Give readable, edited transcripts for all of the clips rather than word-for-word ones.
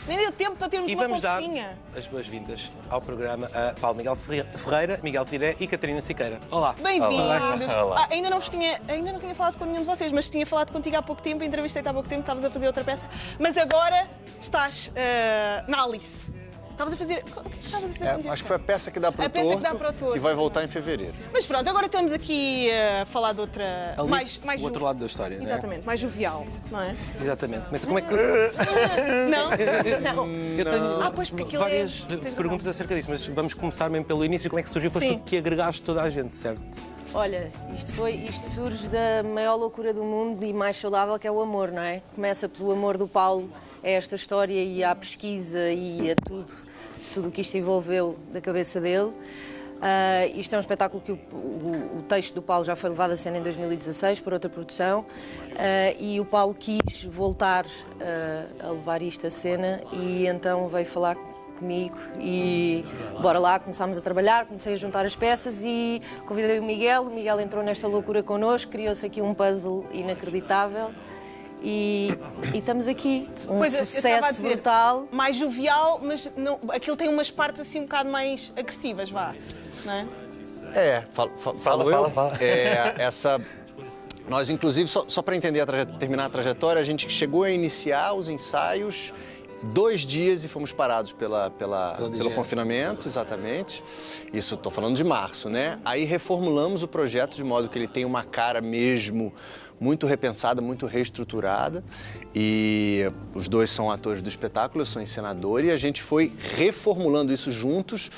Nem deu tempo para termos E uma vamos dar conversinha. as boas-vindas ao programa a Paulo Miguel Ferreira, Miguel Tiré e Catarina Siqueira. Olá. Bem-vindos. Olá. Ainda não tinha falado com nenhum de vocês, mas tinha falado contigo há pouco tempo, entrevistei-te há pouco tempo, estavas a fazer outra peça. Mas agora estás na Alice. Estavas a fazer... O que é que estavas a fazer? Acho que foi a peça que dá para o peça que Torto, dá para o Torto. que vai voltar em fevereiro. Mas pronto, agora estamos aqui a falar de outra... Alice, mais o outro lado da história, não é? Exatamente, mais jovial, não é? Exatamente. Mas como é que... Não? Eu tenho pois, porque aquilo várias Tens perguntas acerca disso, mas vamos começar mesmo pelo início. Como é que surgiu? Foste Sim. tu que agregaste toda a gente, certo? Olha, isto surge da maior loucura do mundo e mais saudável, que é o amor, não é? Começa pelo amor do Paulo a esta história e à pesquisa e a tudo o que isto envolveu da cabeça dele. Isto é um espetáculo que o texto do Paulo já foi levado a cena em 2016 por outra produção e o Paulo quis voltar a levar isto a cena e então veio falar comigo e bora lá, começámos a trabalhar, comecei a juntar as peças e convidei o Miguel entrou nesta loucura connosco, criou-se aqui um puzzle inacreditável e estamos aqui, Pois, eu estava a sucesso dizer, brutal. mais jovial, mas não, aquilo tem umas partes assim um bocado mais agressivas, vá, não é? Falo eu? Fala. Nós, inclusive, só para entender terminar a trajetória, a gente chegou a iniciar os ensaios 2 dias e fomos parados pelo confinamento, exatamente. Isso, estou falando de março, né? Aí reformulamos o projeto de modo que ele tenha uma cara mesmo muito repensada, muito reestruturada. E os dois são atores do espetáculo, eu sou encenador, e a gente foi reformulando isso juntos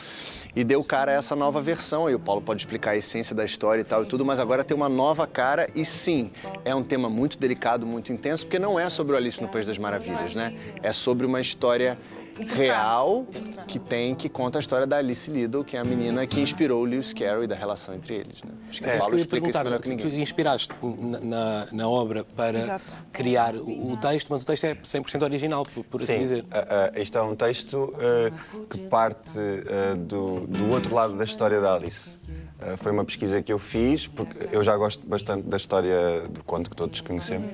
e deu cara a essa nova versão. Aí o Paulo pode explicar a essência da história e tal e tudo, mas agora tem uma nova cara e sim, é um tema muito delicado, muito intenso, porque não é sobre o Alice no País das Maravilhas, né? É sobre uma história real que conta a história da Alice Liddell, que é a menina que inspirou o Lewis Carroll e da relação entre eles, né? Acho que o Paulo explica isso melhor que Tu ninguém. inspiraste na obra para Exato. criar o texto, mas o texto é 100% original, por assim Sim, dizer. isto é um texto que parte do outro lado da história da Alice. Foi uma pesquisa que eu fiz, porque eu já gosto bastante da história do conto que todos conhecemos,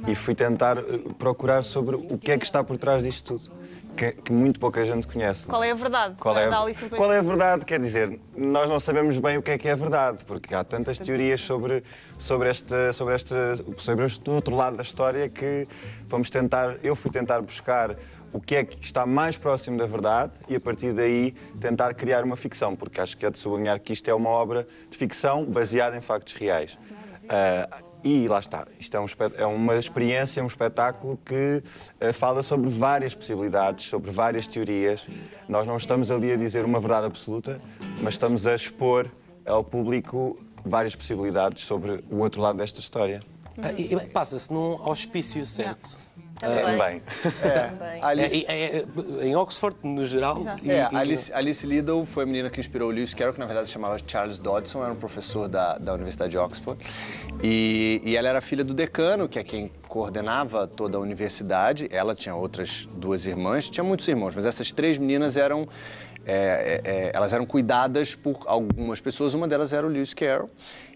e fui tentar procurar sobre o que é que está por trás disto tudo, que muito pouca gente conhece. Qual é a verdade da Alice no País? Qual é a verdade? Quer dizer, nós não sabemos bem o que é a verdade, porque há tantas teorias sobre este outro lado da história que eu fui tentar buscar o que é que está mais próximo da verdade e, a partir daí, tentar criar uma ficção, porque acho que é de sublinhar que isto é uma obra de ficção baseada em factos reais. E lá está, isto é uma experiência, um espetáculo que fala sobre várias possibilidades, sobre várias teorias. Nós não estamos ali a dizer uma verdade absoluta, mas estamos a expor ao público várias possibilidades sobre o outro lado desta história. E passa-se num hospício, certo? Também. Alice, Em Oxford, no geral. Alice Liddell foi a menina que inspirou o Lewis Carroll, que na verdade se chamava Charles Dodson, era um professor da Universidade de Oxford. E ela era filha do decano, que é quem coordenava toda a universidade. Ela tinha outras 2 irmãs, tinha muitos irmãos, mas essas 3 meninas eram cuidadas por algumas pessoas, uma delas era o Lewis Carroll,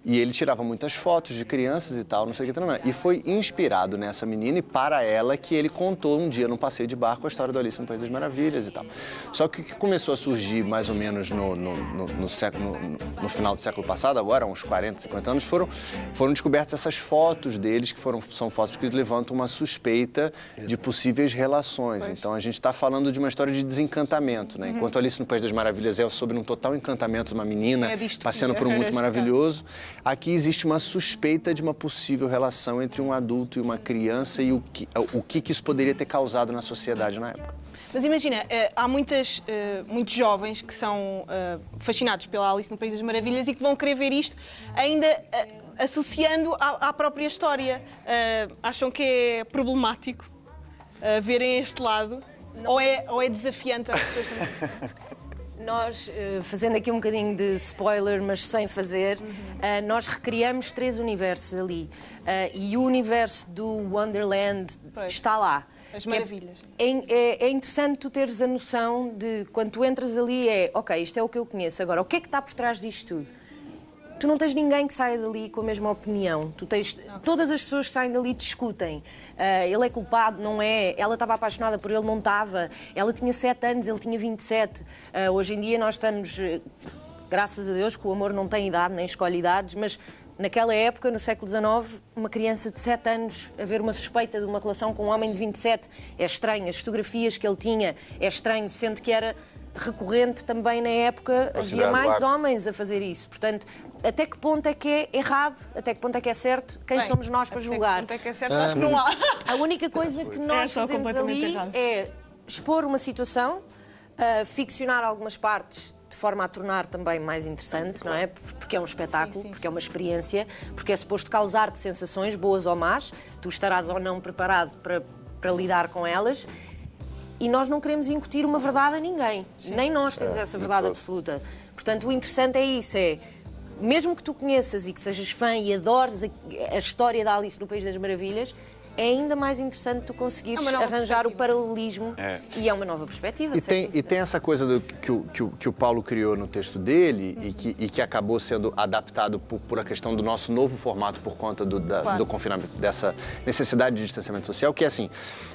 e ele tirava muitas fotos de crianças e tal, não sei o que, não. E foi inspirado nessa menina e para ela que ele contou um dia num passeio de barco a história do Alice no País das Maravilhas e tal. Só que o que começou a surgir mais ou menos no final do século passado, agora, uns 40, 50 anos, foram descobertas essas fotos deles, que são fotos que levantam uma suspeita de possíveis relações. Pois. Então a gente está falando de uma história de desencantamento, né? Enquanto Alice no País das Maravilhas é sobre um total encantamento de uma menina passeando por um mundo maravilhoso, aqui existe uma suspeita de uma possível relação entre um adulto e uma criança e o que isso poderia ter causado na sociedade na época. Mas imagina, há muitos jovens que são fascinados pela Alice no País das Maravilhas e que vão querer ver isto ainda associando à própria história. Acham que é problemático verem este lado? Ou é desafiante as pessoas também? Nós, fazendo aqui um bocadinho de spoiler, mas sem fazer, nós recriamos 3 universos ali. E o universo do Wonderland está lá. As maravilhas. É interessante tu teres a noção de, quando tu entras ali, ok, isto é o que eu conheço. Agora, o que é que está por trás disto tudo? tu não tens ninguém que saia dali com a mesma opinião. Tu tens todas as pessoas que saem dali discutem. Ele é culpado, não é? Ela estava apaixonada por ele, não estava. Ela tinha 7 anos, ele tinha 27. Hoje em dia nós estamos, graças a Deus, que o amor não tem idade, nem escolhe idades, mas naquela época, no século XIX, uma criança de 7 anos haver uma suspeita de uma relação com um homem de 27 é estranho. As fotografias que ele tinha é estranho, sendo que era recorrente também na época, havia mais homens a fazer isso. Portanto, até que ponto é que é errado, até que ponto é que é certo, quem somos nós para julgar? Até que ponto é que é certo, acho que não há. A única coisa que nós fazemos ali é expor uma situação, ficcionar algumas partes de forma a tornar também mais interessante, não é? Porque é um espetáculo, porque é uma experiência, porque é suposto causar-te sensações, boas ou más, tu estarás ou não preparado para lidar com elas. E nós não queremos incutir uma verdade a ninguém. Nem nós temos essa verdade absoluta. Portanto, o interessante é isso, mesmo que tu conheças e que sejas fã e adores a história da Alice no País das Maravilhas, é ainda mais interessante tu conseguires arranjar o paralelismo e é uma nova perspectiva. E tem essa coisa que o Paulo criou no texto dele e que acabou sendo adaptado por a questão do nosso novo formato por conta do confinamento, dessa necessidade de distanciamento social, que é assim,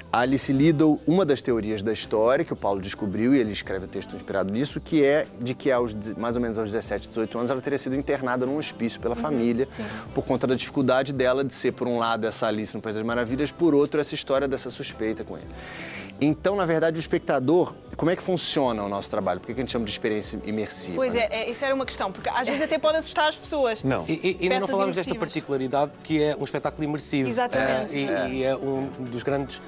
a Alice Liddell, uma das teorias da história que o Paulo descobriu, e ele escreve o texto inspirado nisso, que é de que mais ou menos aos 17, 18 anos, ela teria sido internada num hospício pela família, por conta da dificuldade dela de ser, por um lado, essa Alice no País das Maravilhas, por outro, essa história dessa suspeita com ele. Então, na verdade, o espectador, como é que funciona o nosso trabalho? Por que a gente chama de experiência imersiva? Pois é, isso era uma questão, porque às vezes até pode assustar as pessoas. Não. E ainda não falámos desta particularidade que é um espetáculo imersivo. Exatamente. E é um dos grandes,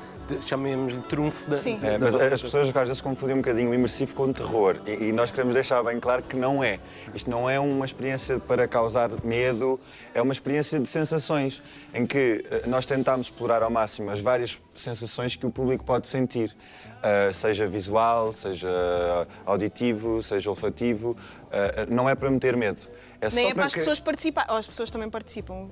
chamemos-lhe, trunfo da Mas vossa as pessoas às vezes confundem um bocadinho o imersivo com o terror. E nós queremos deixar bem claro que não é. Isto não é uma experiência para causar medo, é uma experiência de sensações, em que nós tentamos explorar ao máximo as várias sensações que o público pode sentir. Seja visual, seja auditivo, seja olfativo. Não é para meter medo. Nem é para as pessoas participarem. Ou as pessoas também participam.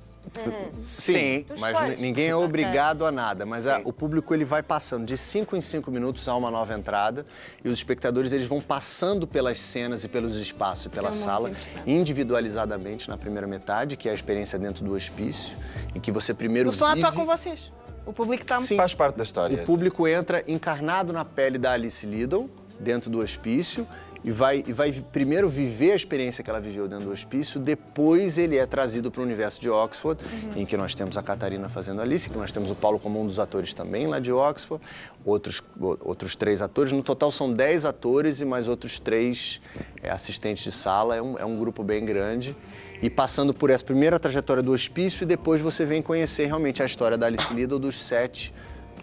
Sim, mas ninguém é obrigado a nada. Mas o público ele vai passando de 5 em 5 minutos a uma nova entrada e os espectadores eles vão passando pelas cenas e pelos espaços e pela sala individualizadamente na primeira metade, que é a experiência dentro do hospício, em que você primeiro Eles estão a atuar com vocês. O público está... Sim, faz parte da história. O público entra encarnado na pele da Alice Liddell, dentro do hospício, e vai primeiro viver a experiência que ela viveu dentro do hospício, depois ele é trazido para o universo de Oxford, em que nós temos a Catarina fazendo Alice, que nós temos o Paulo como um dos atores também lá de Oxford, outros 3 atores, no total são 10 atores e mais outros 3 assistentes de sala, é um grupo bem grande. E passando por essa primeira trajetória do hospício, e depois você vem conhecer realmente a história da Alice Liddell dos 7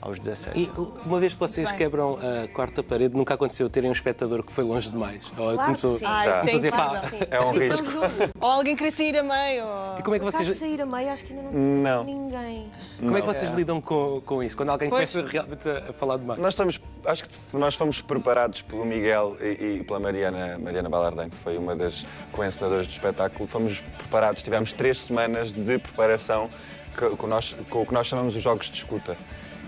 aos 17. E uma vez que vocês quebram a quarta parede, nunca aconteceu terem um espectador que foi longe demais? Ou Claro começou que sim. a fazer pá. É um risco. Ou alguém querer sair a meio. Ou... E como é que vocês, sair a meio, acho que ainda não tive ninguém. como é que vocês lidam com isso? Quando alguém começa realmente a falar demais? Acho que nós fomos preparados pelo Miguel e pela Mariana Ballardin, que foi uma das coencenadoras do espetáculo. Fomos preparados, tivemos 3 semanas de preparação com o que nós chamamos de jogos de escuta.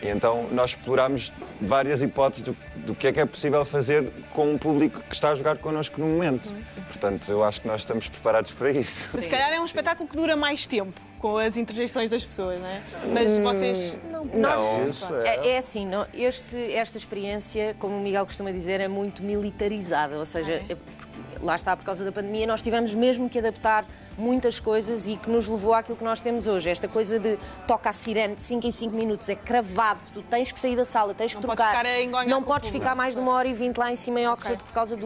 E então nós explorámos várias hipóteses do que é possível fazer com um público que está a jogar connosco no momento. Portanto, eu acho que nós estamos preparados para isso. Se calhar é um espetáculo que dura mais tempo, com as interjeições das pessoas, não é? Mas vocês... É assim, esta experiência, como o Miguel costuma dizer, é muito militarizada. Ou seja, lá está, por causa da pandemia, nós tivemos mesmo que adaptar muitas coisas e que nos levou àquilo que nós temos hoje. Esta coisa de toca a sirene de 5 em 5 minutos, é cravado, tu tens que sair da sala, tens que trocar. Não podes ficar mais de 1h20 lá em cima em Oxford por causa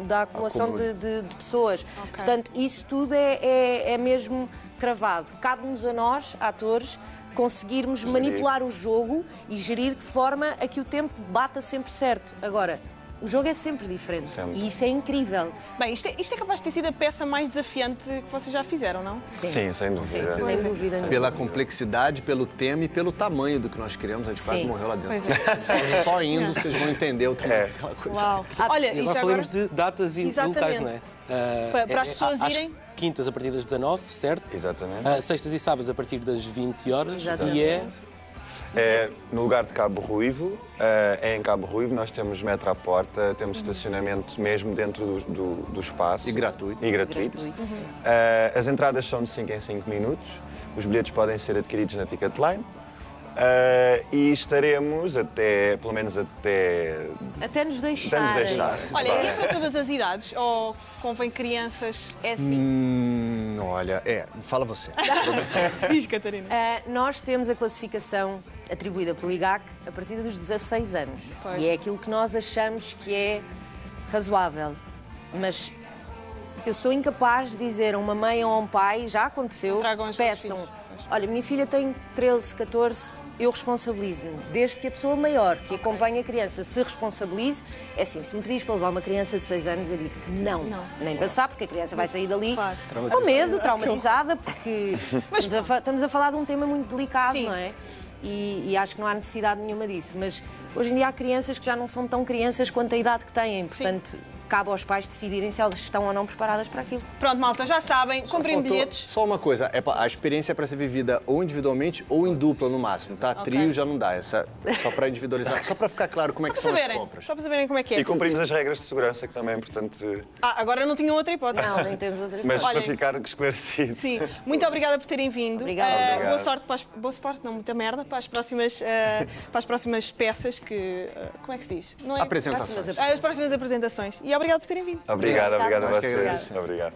da acumulação de pessoas. Portanto, isso tudo é mesmo cravado. Cabe-nos a nós, atores, conseguirmos manipular o jogo e gerir de forma a que o tempo bata sempre certo. Agora, o jogo é sempre diferente e isso é incrível. Bem, isto é capaz de ter sido a peça mais desafiante que vocês já fizeram, não? Sim, sem dúvida. Sem dúvida. Pela complexidade, pelo tema e pelo tamanho do que nós queremos, a gente quase morreu lá dentro. Só indo vocês vão entender o tamanho daquela coisa. Uau. Olha, E agora falamos de datas e locais, não é? Para as pessoas às irem... quintas a partir das 19, certo? Exatamente. Sextas e sábados a partir das 20 horas. Exatamente. E é... É no lugar de Cabo Ruivo, é em Cabo Ruivo, nós temos metro à porta, temos estacionamento mesmo dentro do espaço. E gratuito. E gratuito. As entradas são de 5 em 5 minutos, os bilhetes podem ser adquiridos na Ticketline. E estaremos pelo menos até Até nos deixarem. Olha, e é para todas as idades? Ou convém crianças? É assim. Olha, fala você. Diz, Catarina. Nós temos a classificação atribuída pelo IGAC a partir dos 16 anos. Pois. E é aquilo que nós achamos que é razoável. Mas eu sou incapaz de dizer a uma mãe ou a um pai, já aconteceu, Tragam os vossos peçam, filhos. olha, minha filha tem 13, 14, eu responsabilizo-me. Desde que a pessoa maior que acompanha a criança se responsabilize, é assim, se me pedis para levar uma criança de 6 anos, eu digo-te não, nem pensar, porque a criança vai sair dali Claro. com medo, traumatizada, porque estamos a falar de um tema muito delicado, Sim. não é? E acho que não há necessidade nenhuma disso. Mas hoje em dia há crianças que já não são tão crianças quanto a idade que têm, portanto, cabe aos pais decidirem se elas estão ou não preparadas para aquilo. Pronto, malta, já sabem, comprem Faltou bilhetes. Só uma coisa, a experiência é para ser vivida ou individualmente ou em dupla no máximo, tá? Trio já não dá, essa só para individualizar, só para ficar claro como é que Só são para as saberem, compras. só para saberem como é que é. E cumprimos as regras de segurança, que também é importante, Agora não tinham outra hipótese. Não, nem temos outra mas Olhem. para ficar esclarecido. Sim, muito obrigada por terem vindo. Obrigada. Obrigado. Boa sorte boa sorte, não, muita merda para as próximas peças que. Como é que se diz? Não é? Apresentações. As próximas apresentações. E obrigada por terem vindo. Obrigado a Nós que vocês. agradecemos. Obrigado.